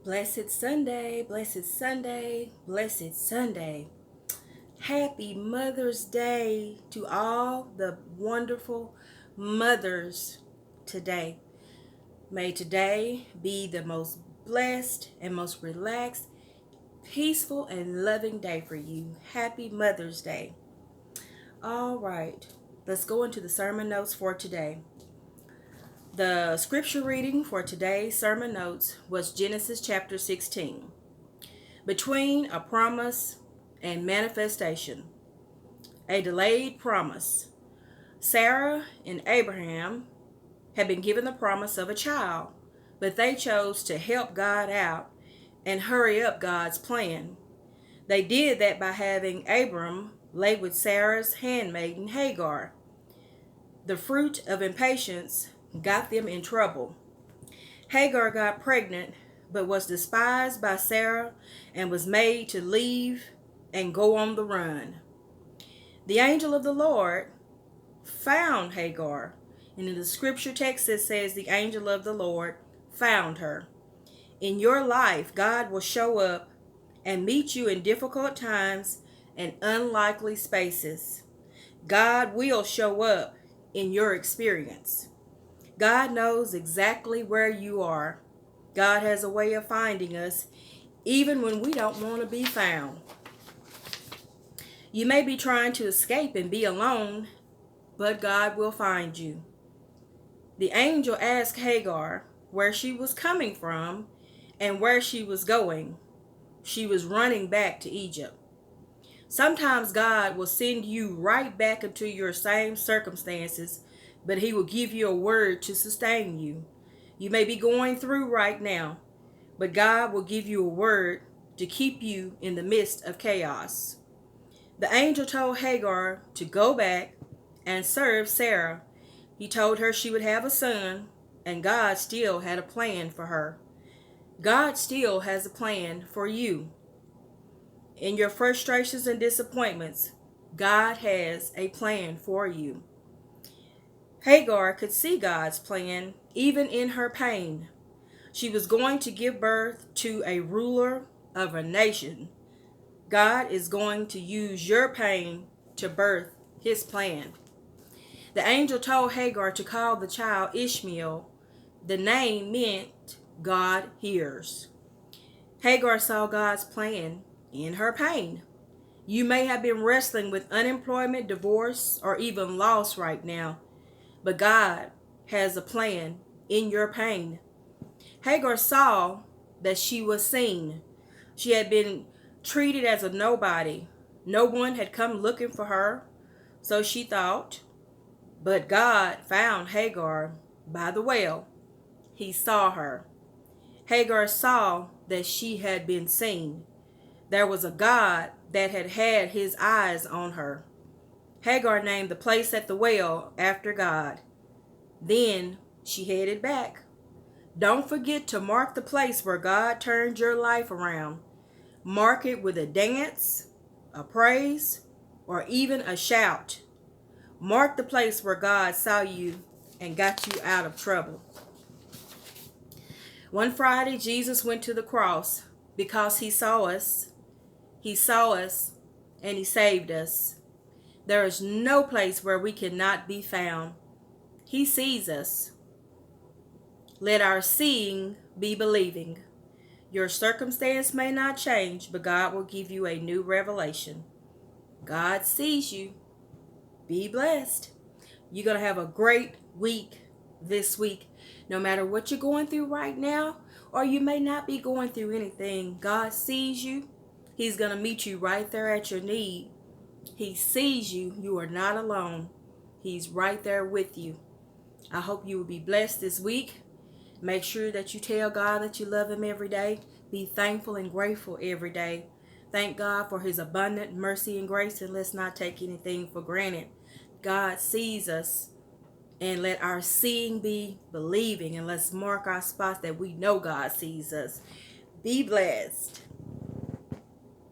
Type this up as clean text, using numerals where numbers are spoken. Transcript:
Blessed Sunday, blessed Sunday, blessed Sunday. Happy Mother's Day to all the wonderful mothers today. May today be the most blessed and most relaxed, peaceful, and loving day for you. Happy Mother's Day. All right, let's go into the sermon notes for today. The scripture reading for today's sermon notes was Genesis chapter 16. Between a promise and manifestation. A delayed promise. Sarah and Abraham had been given the promise of a child, but they chose to help God out and hurry up God's plan. They did that by having Abram lay with Sarah's handmaiden Hagar. The fruit of impatience got them in trouble. Hagar got pregnant, but was despised by Sarah and was made to leave and go on the run. The angel of the Lord found Hagar, and in the scripture text it says the angel of the Lord found her. In your life, God will show up and meet you in difficult times and unlikely spaces. God will show up in your experience. God knows exactly where you are. God has a way of finding us even when we don't want to be found. You may be trying to escape and be alone, but God will find you. The angel asked Hagar where she was coming from and where she was going. She was running back to Egypt. Sometimes God will send you right back into your same circumstances, but He will give you a word to sustain you. You may be going through right now, but God will give you a word to keep you in the midst of chaos. The angel told Hagar to go back and serve Sarah. He told her she would have a son, and God still had a plan for her. God still has a plan for you. In your frustrations and disappointments, God has a plan for you. Hagar could see God's plan even in her pain. She was going to give birth to a ruler of a nation. God is going to use your pain to birth His plan. The angel told Hagar to call the child Ishmael. The name meant God hears. Hagar saw God's plan in her pain. You may have been wrestling with unemployment, divorce, or even loss right now, but God has a plan in your pain. Hagar saw that she was seen. She had been treated as a nobody. No one had come looking for her, so she thought. But God found Hagar by the well. He saw her. Hagar saw that she had been seen. There was a God that had His eyes on her. Hagar named the place at the well after God. Then she headed back. Don't forget to mark the place where God turned your life around. Mark it with a dance, a praise, or even a shout. Mark the place where God saw you and got you out of trouble. One Friday, Jesus went to the cross because He saw us. He saw us and He saved us. There is no place where we cannot be found. He sees us. Let our seeing be believing. Your circumstance may not change, but God will give you a new revelation. God sees you. Be blessed. You're going to have a great week this week. No matter what you're going through right now, or you may not be going through anything, God sees you. He's going to meet you right there at your need. He sees you. You are not alone. He's right there with you. I hope you will be blessed this week. Make sure that you tell God that you love Him every day. Be thankful and grateful every day. Thank God for His abundant mercy and grace, and let's not take anything for granted. God sees us, and let our seeing be believing, and let's mark our spots that we know God sees us. Be blessed.